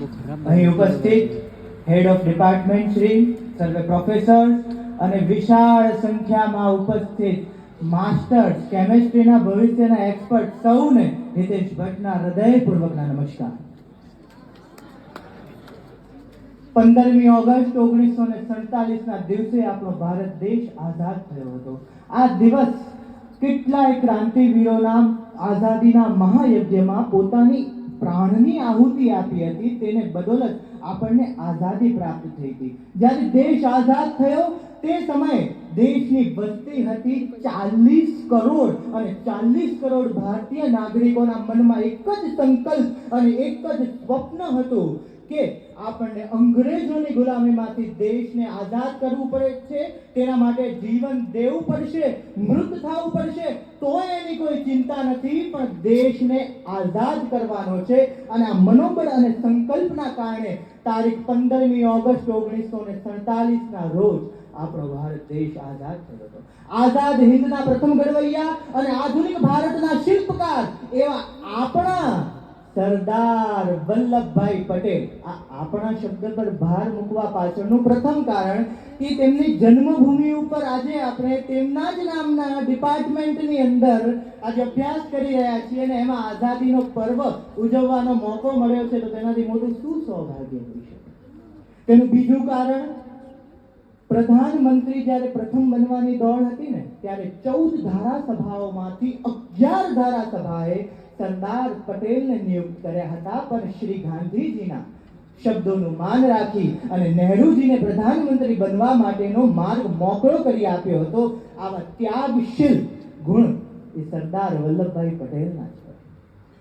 અહીં ઉપસ્થિત head of department Shri, સર્વે પ્રોફેસર્સ અને વિશાળ સંખ્યામાં ઉપસ્થિત માસ્ટર્સ, કેમિસ્ટ્રીના ભવિષ્યના એક્સપર્ટ સૌને હિતેશ ભટ્ટના હૃદયપૂર્વકના નમસ્કાર. 15મી ઓગસ્ટ 1947ના દિવસે આપણો ભારત દેશ આઝાદ થયો હતો. આ દિવસ કેટલાય ક્રાંતિવીરોના આઝાદીના મહાયજ્ઞમાં પોતાની પ્રાણની આહુતિ આપી હતી. તેને બદોલત આપણને આઝાદી પ્રાપ્ત થઈ હતી. જ્યારે દેશ આઝાદ થયો તે સમયે દેશની વસ્તી હતી 40 કરોડ અને 40 કરોડ ભારતીય નાગરિકોના મનમાં એક જ સંકલ્પ અને એક જ સ્વપ્ન હતું કે આપણને અંગ્રેજોની ગુલામીમાંથી દેશને આઝાદ કરવું પડે છે. તેના માટે જીવન દેવું પડશે, મૃત થવું પડશે, તોય એની કોઈ ચિંતા નથી, પણ દેશને આઝાદ કરવાનો છે. અને આ મનોબળ અને સંકલ્પના કારણે તારીખ 15મી ઓગસ્ટ 1947ના રોજ આપણો ભારત દેશ આઝાદ થયો હતો. આઝાદ હિંદના પ્રથમ ઘડવૈયા અને આધુનિક ભારતના શિલ્પકાર એવા આપણા સરદાર વલ્લભભાઈ પટેલ. આ આપણા શબ્દ પર ભાર મૂકવા પાછળનું પ્રથમ કારણ કે તેમની જન્મભૂમિ ઉપર આજે આપણે તેમના જ નામના ડિપાર્ટમેન્ટની અંદર આજે અભ્યાસ કરી રહ્યા છીએ અને એમાં આઝાદીનો પર્વ ઉજવવાનો મોકો મળ્યો છે, તો તેનાથી મોટું શું સૌભાગ્ય હોઈ શકે. તેનું બીજું કારણ, પ્રધાનમંત્રી જ્યારે પ્રથમ બનવાની દોડ હતી ને, ત્યારે 14 ધારાસભાઓમાંથી 11 ધારાસભાએ સરદાર પટેલને નિયુક્ત કર્યા હતા. પણ શ્રી ગાંધીજીના શબ્દોનું માન રાખી અને નહેરુજીને પ્રધાનમંત્રી બનવા માટેનો માર્ગ મોકળો કરી આપ્યો હતો. આવા ત્યાગશીલ ગુણ એ સરદાર વલ્લભભાઈ પટેલના છે.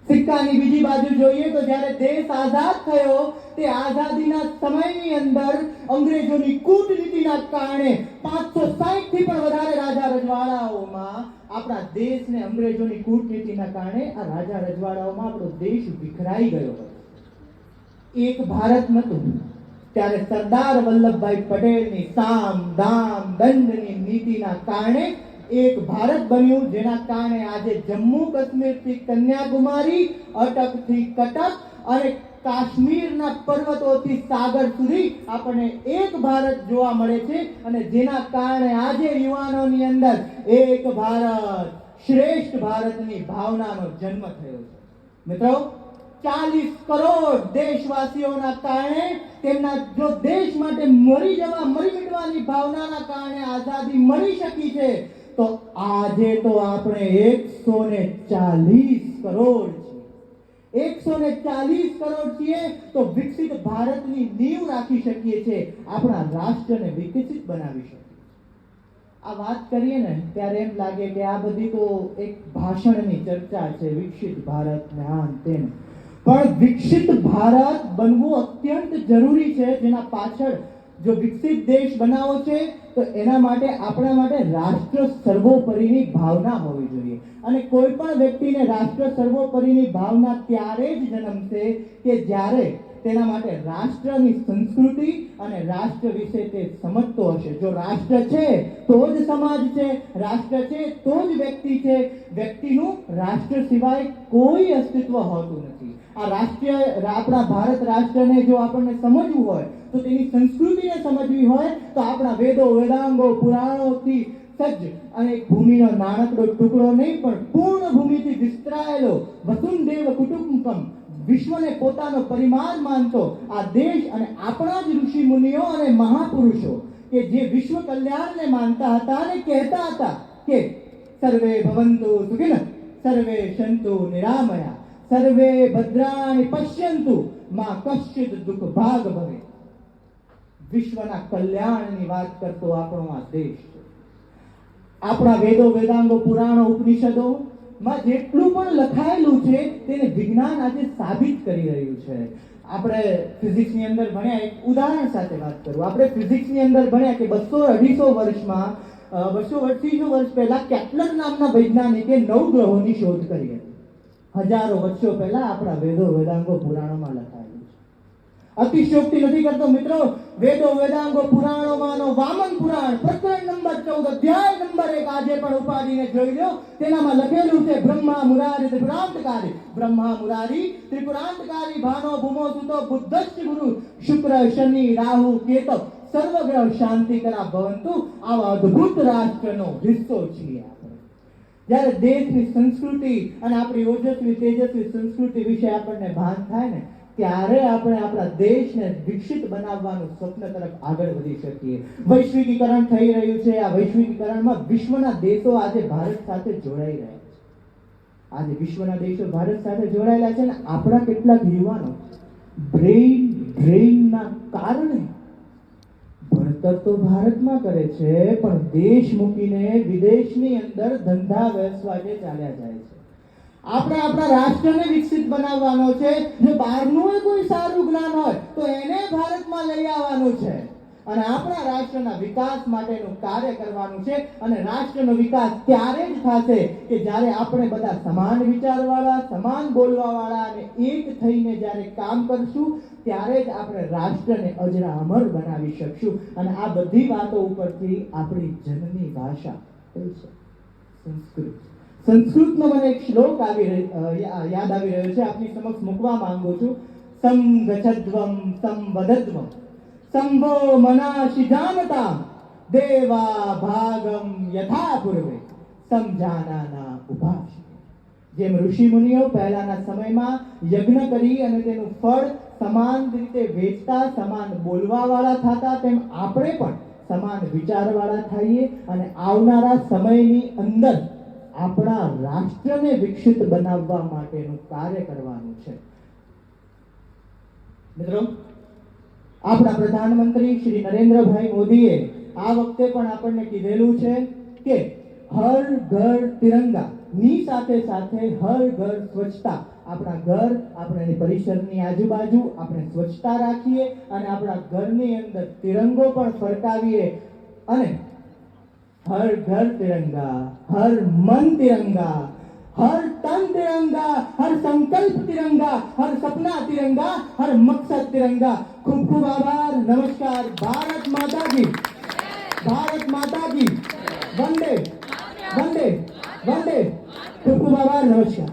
સિક્કાની બીજી બાજુ જોઈએ તો જ્યારે દેશ આઝાદ થયો તે આઝાદીના સમયની અંદર અંગ્રેજોની કૂટનીતિના કારણે 560 થી પણ વધારે રાજા રજવાડાઓમાં આપણા દેશને અંગ્રેજોની કૂટનીતિના કારણે આ રાજા રજવાડાઓમાં આપણો દેશ વિખરાઈ ગયો હતો. એક ભારત નહોતું. ત્યારે સરદાર વલ્લભભાઈ પટેલની સામ દામ દંડની નીતિના કારણે એક ભારત બન્યું, જેના કારણે આજે જમ્મુ કાશ્મીરથી કન્યાકુમારી, અટકથી કટક અને કાશ્મીરના પર્વતોથી સાગર સુધી આપણને એક ભારત જોવા મળે છે. અને જેના કારણે આજે યુવાનોની અંદર એક ભારત શ્રેષ્ઠ ભારતની ભાવનાનો જન્મ થયો છે. મિત્રો, 40 કરોડ દેશવાસીઓના કારણે તેમના જો દેશ માટે મરી મિટવાની ભાવનાના કારણે આઝાદી મળી શકી છે, તો આજે તો આપણે 140 કરોડ છીએ. 140 કરોડ છીએ તો વિકસિત ભારતની નીંવ રાખી શકીએ છીએ, આપણા રાષ્ટ્રને વિકસિત બનાવી શકીએ. આ વાત કરીએ ને ત્યારે એમ લાગે કે આ બધી તો એક ભાષણની ચર્ચા છે, વિકસિત ભારત ને આમ તેમ. પણ વિકસિત ભારત બનવું અત્યંત જરૂરી છે, જેના પાછળ જો વિકસિત દેશ બનાવવો છે તો એના માટે આપણા માટે રાષ્ટ્ર સર્વોપરીની ભાવના હોવી જોઈએ. અને કોઈ પણ વ્યક્તિને રાષ્ટ્ર સર્વોપરીની ભાવના ત્યારે જ જન્મશે કે જ્યારે તેના માટે રાષ્ટ્રની સંસ્કૃતિ અને રાષ્ટ્ર વિશે તે સમજતો હશે. જો રાષ્ટ્ર છે તો જ સમાજ છે, રાષ્ટ્ર છે તો જ વ્યક્તિ છે. વ્યક્તિનું રાષ્ટ્ર સિવાય કોઈ અસ્તિત્વ હોતું નથી. આ આપણા ભારત રાષ્ટ્રને જો આપણને સમજવું હોય તો તેની સંસ્કૃતિને સમજવી હોય તો આપણા વેદો, વેદાંગો, પુરાણોથી સજ્જ અને ભૂમિનો નાનકડો ટુકડો નહીં પણ પૂર્ણ ભૂમિથી વિસ્તરાયેલો વસુંધૈવ કુટુંબકમ, વિશ્વને પોતાનો પરિમાણ માનતો આ દેશ અને આપણા જ ઋષિ મુનિઓ અને મહાપુરુષો કે જે વિશ્વ કલ્યાણને માનતા હતા અને કહેતા હતા કે સર્વે ભવંતુ સુખિનઃ, સર્વે સંતુ નિરામયા, સર્વે ભદ્રાણિ પશ્યંતુ મા કશ્ચિદ દુઃખ ભાગ ભવે. વિશ્વના કલ્યાણની વાત કરતો આપણો આ દેશ છે. આપણા વેદો, વેદાંગો, પુરાણો, ઉપનિષદો માં જેટલું પણ લખાયેલું છે તેને વિજ્ઞાન આજે સાબિત કરી રહ્યું છે. આપણે ફિઝિક્સની અંદર ભણ્યા, એક ઉદાહરણ સાથે વાત કરું. આપણે ફિઝિક્સની અંદર ભણ્યા કે 200-250 વર્ષમાં 200-250 વર્ષ પહેલા કેપ્લર નામના વૈજ્ઞાનિકે 9 ગ્રહોની શોધ કરી હતી. હજારો વર્ષો પહેલા આપણા વેદો, વેદાંગો, પુરાણોમાં લખાયેલું છે. અતિશયોક્તિ નથી કરતો મિત્રો. વેદો વેદાંગો પુરાણોમાંનો વામન પુરાણ પ્રકરણ નંબર 14 અધ્યાય નંબર 1 આજે પણ ઉપાડીને જોઈ લો. તેનામાં લખેલું છે બ્રહ્મા મુરારી ત્રિપુરાંતકારી, બ્રહ્મા મુરારી ત્રિપુરાંતકારી, ભાનો ભૂમો સુતો બુદ્ધશ્ચ ગુરુ, શુક્ર શનિ રાહુ કેતો સર્વગ્રહ શાંતિકરા ભવંતુ. આવા અદ્ભુત રાષ્ટ્રનો હિસ્સો છીએ આપણે. જ્યારે દેશની સંસ્કૃતિ અને આપણી ઓજસ્વી તેજસ્વી સંસ્કૃતિ વિશે આપણને ભાન થાય ને, ત્યારે આપણે આપણા દેશને વિકસિત બનાવવાનું સ્વપ્ન તરફ આગળ વધી શકીએ. વૈશ્વિકીકરણ થઈ રહ્યું છે. આ વૈશ્વિકીકરણમાં વિશ્વના દેશો આજે ભારત સાથે જોડાઈ રહ્યા છે. આજે વિશ્વના દેશો ભારત સાથે જોડાયેલા છે ને આપણા કેટલાક યુવાનો બ્રેઇન ડ્રેઇનના કારણે ભણતર તો ભારતમાં કરે છે પણ દેશ મૂકીને વિદેશની અંદર ધંધા વ્યવસાય ચાલ્યા જાય છે. આપણે આપણા રાષ્ટ્રને વિકસિત બનાવવાનો છે. જો બહારનું કોઈ સારું જ્ઞાન હોય તો એને ભારતમાં લઈ આવવાનું છે અને આપણા રાષ્ટ્રના વિકાસ માટેનું કાર્ય કરવાનું છે. અને રાષ્ટ્રનો વિકાસ ત્યારે જ થશે કે જ્યારે આપણે બધા સમાન વિચારવાળા, સમાન બોલવાવાળા અને એક થઈને જ્યારે કામ કરશું ત્યારે જ આપણે રાષ્ટ્રને અજરામર બનાવી શકશું. અને આ બધી વાતો ઉપરથી આપણી જનની ભાષા કઈ છે? સંસ્કૃત. સંસ્કૃતનો મને એક શ્લોક યાદ આવી રહ્યો છે, આપની સમક્ષ મૂકવા માંગુ છું. સંગચ્છદ્વમ સંવદદ્વમ સંભો મનાશી જાનતા દેવા ભાગમ યથા પૂર્વે સમજાનાના ઉભાષ. જેમ ઋષિ મુનિઓ પહેલાના સમયમાં યજ્ઞ કરી અને તેનું ફળ સમાન રીતે વેચતા, સમાન બોલવા વાળા થતા, તેમ આપણે પણ સમાન વિચાર વાળા થઈએ અને આવનારા સમયની અંદર આપણા રાષ્ટ્રને વિકસિત બનાવવા માટેનું કાર્ય કરવાનું છે. મિત્રો, આપણા પ્રધાનમંત્રી શ્રી નરેન્દ્રભાઈ મોદીએ આ વખતે પણ આપણને કીધેલું છે કે હર ઘર તિરંગા ની સાથે સાથે હર ઘર સ્વચ્છતા. આપણા ઘર, આપણા પરિસરની આજુબાજુ આપણે સ્વચ્છતા રાખીએ અને આપણા ઘરની અંદર તિરંગો પણ ફરકાવીએ. અને हर घर तिरंगा, हर मन तिरंगा, हर तन तिरंगा, हर संकल्प तिरंगा, हर सपना तिरंगा, हर मकसद तिरंगा. खूब खूब आभार. नमस्कार. भारत माता की, भारत माता की, वंदे वंदे वंदे. खूब खूब आभार. नमस्कार.